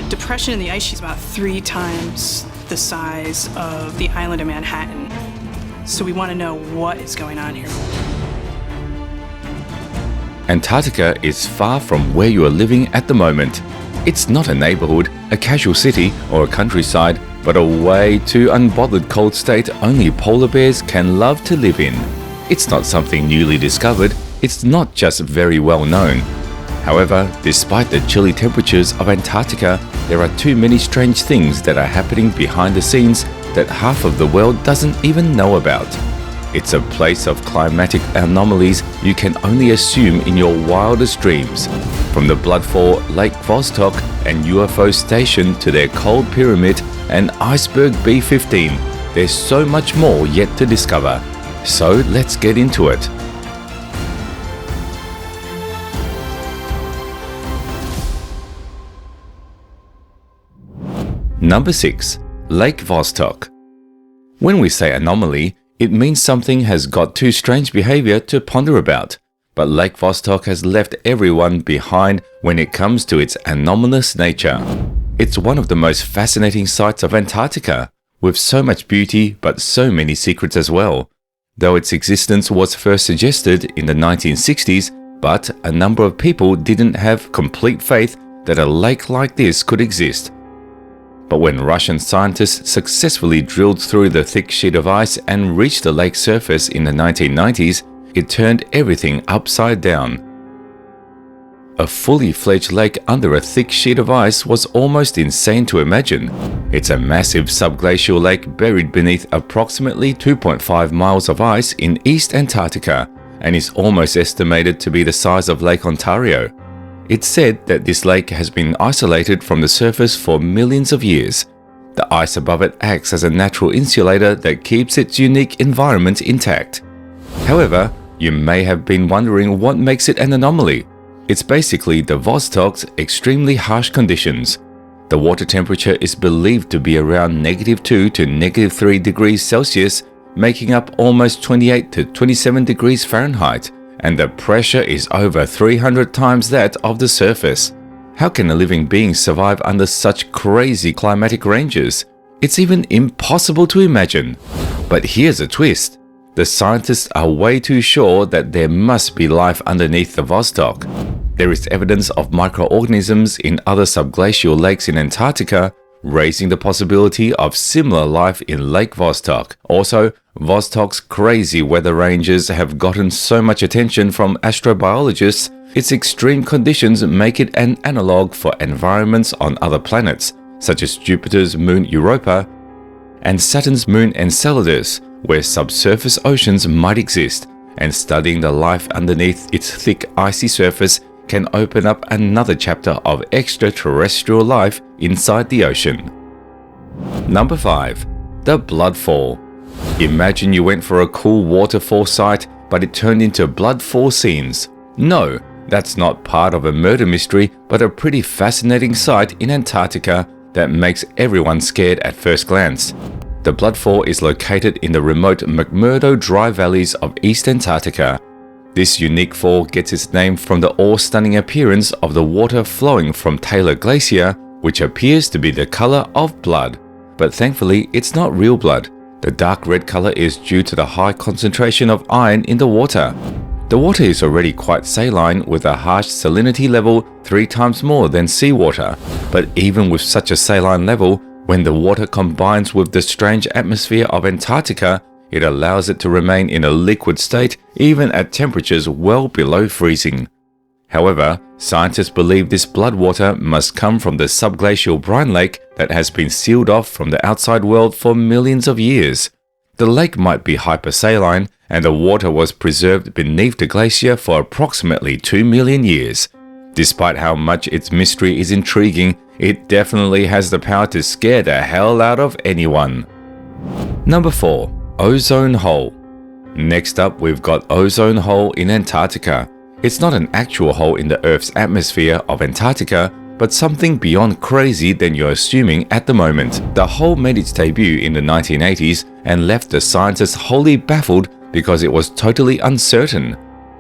depression in the ice sheet is about 3 times the size of the island of Manhattan. So we want to know what is going on here. Antarctica is far from where you are living at the moment. It's not a neighbourhood, a casual city or a countryside, but a way too unbothered cold state only polar bears can love to live in. It's not something newly discovered, it's not just very well known. However, despite the chilly temperatures of Antarctica, there are too many strange things that are happening behind the scenes that half of the world doesn't even know about. It's a place of climatic anomalies you can only assume in your wildest dreams. From the Bloodfall, Lake Vostok and UFO station to their cold pyramid and Iceberg B15, there's so much more yet to discover. So let's get into it. Number 6. Lake Vostok. When we say anomaly, it means something has got too strange behavior to ponder about. But Lake Vostok has left everyone behind when it comes to its anomalous nature. It's one of the most fascinating sights of Antarctica, with so much beauty but so many secrets as well. Though its existence was first suggested in the 1960s, but a number of people didn't have complete faith that a lake like this could exist. But when Russian scientists successfully drilled through the thick sheet of ice and reached the lake's surface in the 1990s, it turned everything upside down. A fully fledged lake under a thick sheet of ice was almost insane to imagine. It's a massive subglacial lake buried beneath approximately 2.5 miles of ice in East Antarctica and is almost estimated to be the size of Lake Ontario. It's said that this lake has been isolated from the surface for millions of years. The ice above it acts as a natural insulator that keeps its unique environment intact. However, you may have been wondering what makes it an anomaly. It's basically the Vostok's extremely harsh conditions. The water temperature is believed to be around -2 to -3 degrees Celsius, making up almost 28 to 27 degrees Fahrenheit. And the pressure is over 300 times that of the surface. How can a living being survive under such crazy climatic ranges? It's even impossible to imagine. But here's a twist. The scientists are way too sure that there must be life underneath the Vostok. There is evidence of microorganisms in other subglacial lakes in Antarctica, raising the possibility of similar life in Lake Vostok. Also, Vostok's crazy weather ranges have gotten so much attention from astrobiologists, its extreme conditions make it an analogue for environments on other planets, such as Jupiter's moon Europa and Saturn's moon Enceladus, where subsurface oceans might exist, and studying the life underneath its thick icy surface can open up another chapter of extraterrestrial life inside the ocean. Number 5. The Bloodfall. Imagine you went for a cool waterfall site, but it turned into bloodfall scenes. No, that's not part of a murder mystery, but a pretty fascinating sight in Antarctica that makes everyone scared at first glance. The Bloodfall is located in the remote McMurdo dry valleys of East Antarctica. This unique fall gets its name from the awe-stunning appearance of the water flowing from Taylor Glacier, which appears to be the color of blood. But thankfully, it's not real blood. The dark red color is due to the high concentration of iron in the water. The water is already quite saline with a harsh salinity level 3 times more than seawater. But even with such a saline level, when the water combines with the strange atmosphere of Antarctica, it allows it to remain in a liquid state even at temperatures well below freezing. However, scientists believe this blood water must come from the subglacial brine lake that has been sealed off from the outside world for millions of years. The lake might be hypersaline, and the water was preserved beneath the glacier for approximately 2 million years. Despite how much its mystery is intriguing, it definitely has the power to scare the hell out of anyone. Number 4. Ozone Hole. Next up, we've got Ozone Hole in Antarctica. It's not an actual hole in the Earth's atmosphere of Antarctica, but something beyond crazy than you're assuming at the moment. The hole made its debut in the 1980s and left the scientists wholly baffled because it was totally uncertain.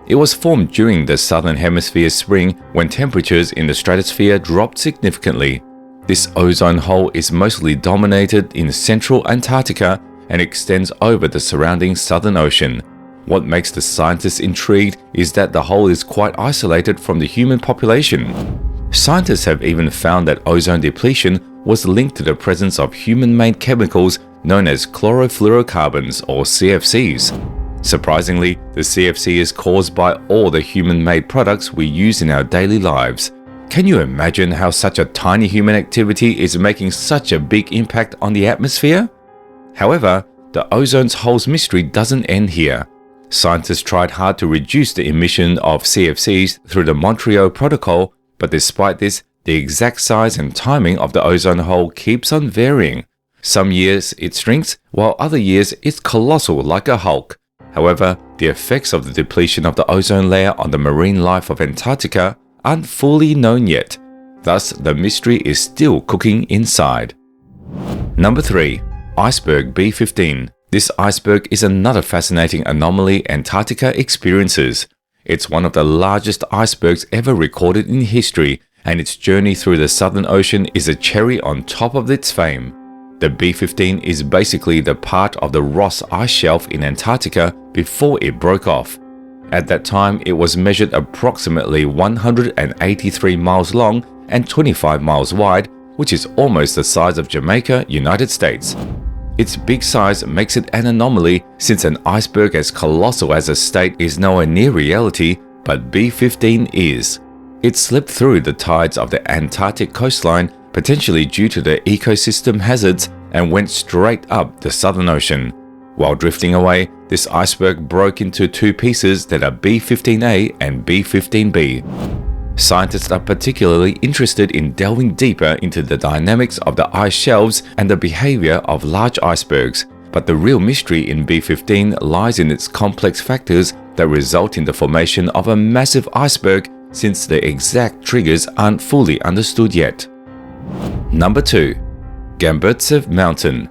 It was formed during the Southern Hemisphere spring when temperatures in the stratosphere dropped significantly. This ozone hole is mostly dominated in central Antarctica and extends over the surrounding Southern Ocean. What makes the scientists intrigued is that the hole is quite isolated from the human population. Scientists have even found that ozone depletion was linked to the presence of human-made chemicals known as chlorofluorocarbons or CFCs. Surprisingly, the CFC is caused by all the human-made products we use in our daily lives. Can you imagine how such a tiny human activity is making such a big impact on the atmosphere? However, the ozone hole's mystery doesn't end here. Scientists tried hard to reduce the emission of CFCs through the Montreal Protocol, but despite this, the exact size and timing of the ozone hole keeps on varying. Some years it shrinks, while other years it's colossal like a Hulk. However, the effects of the depletion of the ozone layer on the marine life of Antarctica aren't fully known yet. Thus, the mystery is still cooking inside. Number 3. Iceberg B15. This iceberg is another fascinating anomaly Antarctica experiences. It's one of the largest icebergs ever recorded in history, and its journey through the Southern Ocean is a cherry on top of its fame. The B15 is basically the part of the Ross ice shelf in Antarctica before it broke off. At that time, it was measured approximately 183 miles long and 25 miles wide, which is almost the size of Jamaica, United States. Its big size makes it an anomaly since an iceberg as colossal as a state is nowhere near reality, but B15 is. It slipped through the tides of the Antarctic coastline, potentially due to the ecosystem hazards, and went straight up the Southern Ocean. While drifting away, this iceberg broke into two pieces that are B15A and B15B. Scientists are particularly interested in delving deeper into the dynamics of the ice shelves and the behavior of large icebergs, but the real mystery in B15 lies in its complex factors that result in the formation of a massive iceberg, since the exact triggers aren't fully understood yet. Number 2. Gamburd Mountain.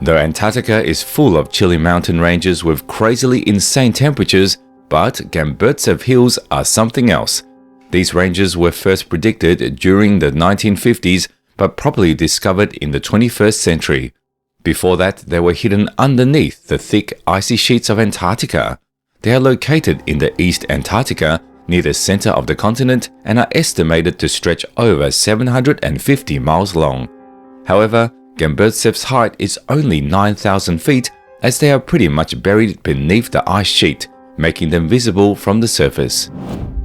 Though Antarctica is full of chilly mountain ranges with crazily insane temperatures, but Gamburd Hills are something else. These ranges were first predicted during the 1950s, but properly discovered in the 21st century. Before that, they were hidden underneath the thick icy sheets of Antarctica. They are located in the East Antarctica, near the center of the continent, and are estimated to stretch over 750 miles long. However, Gamburd's height is only 9,000 feet, as they are pretty much buried beneath the ice sheet, making them visible from the surface.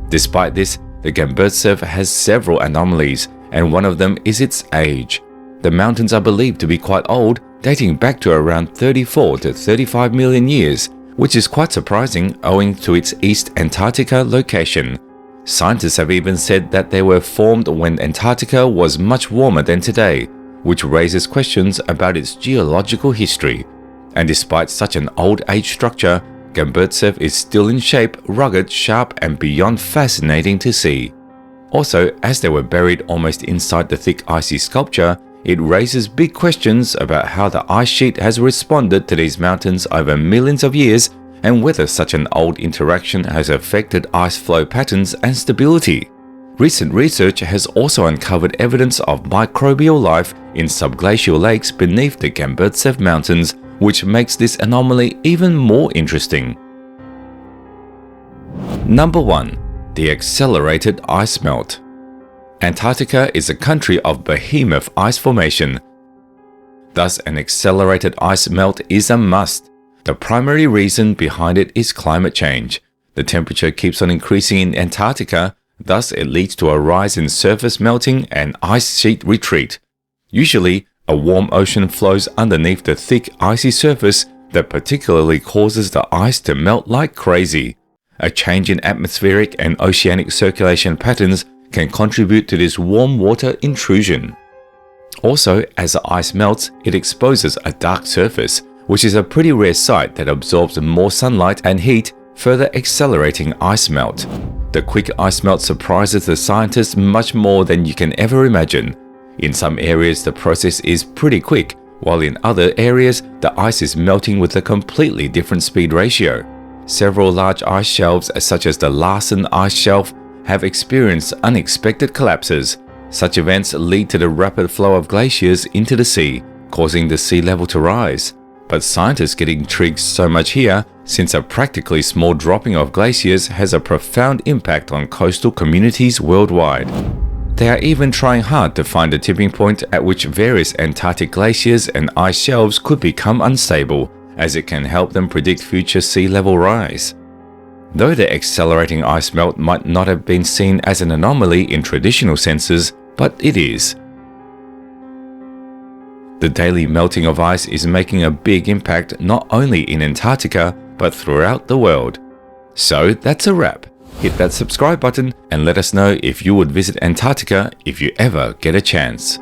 Despite this, the Gamburd has several anomalies, and one of them is its age. The mountains are believed to be quite old, dating back to around 34 to 35 million years, which is quite surprising owing to its East Antarctica location. Scientists have even said that they were formed when Antarctica was much warmer than today, which raises questions about its geological history. And despite such an old-age structure, Gamburd is still in shape, rugged, sharp, and beyond fascinating to see. Also, as they were buried almost inside the thick icy sculpture, it raises big questions about how the ice sheet has responded to these mountains over millions of years, and whether such an old interaction has affected ice flow patterns and stability. Recent research has also uncovered evidence of microbial life in subglacial lakes beneath the Gamburd Mountains, which makes this anomaly even more interesting. Number 1. The accelerated ice melt. Antarctica is a country of behemoth ice formation. Thus, an accelerated ice melt is a must. The primary reason behind it is climate change. The temperature keeps on increasing in Antarctica, thus it leads to a rise in surface melting and ice sheet retreat. Usually, a warm ocean flows underneath the thick icy surface that particularly causes the ice to melt like crazy. A change in atmospheric and oceanic circulation patterns can contribute to this warm water intrusion. Also, as the ice melts, it exposes a dark surface, which is a pretty rare sight that absorbs more sunlight and heat, further accelerating ice melt. The quick ice melt surprises the scientists much more than you can ever imagine. In some areas, the process is pretty quick, while in other areas, the ice is melting with a completely different speed ratio. Several large ice shelves, such as the Larsen Ice Shelf, have experienced unexpected collapses. Such events lead to the rapid flow of glaciers into the sea, causing the sea level to rise. But scientists get intrigued so much here since a practically small dropping of glaciers has a profound impact on coastal communities worldwide. They are even trying hard to find a tipping point at which various Antarctic glaciers and ice shelves could become unstable, as it can help them predict future sea level rise. Though the accelerating ice melt might not have been seen as an anomaly in traditional senses, but it is. The daily melting of ice is making a big impact not only in Antarctica, but throughout the world. So that's a wrap. Hit that subscribe button and let us know if you would visit Antarctica if you ever get a chance.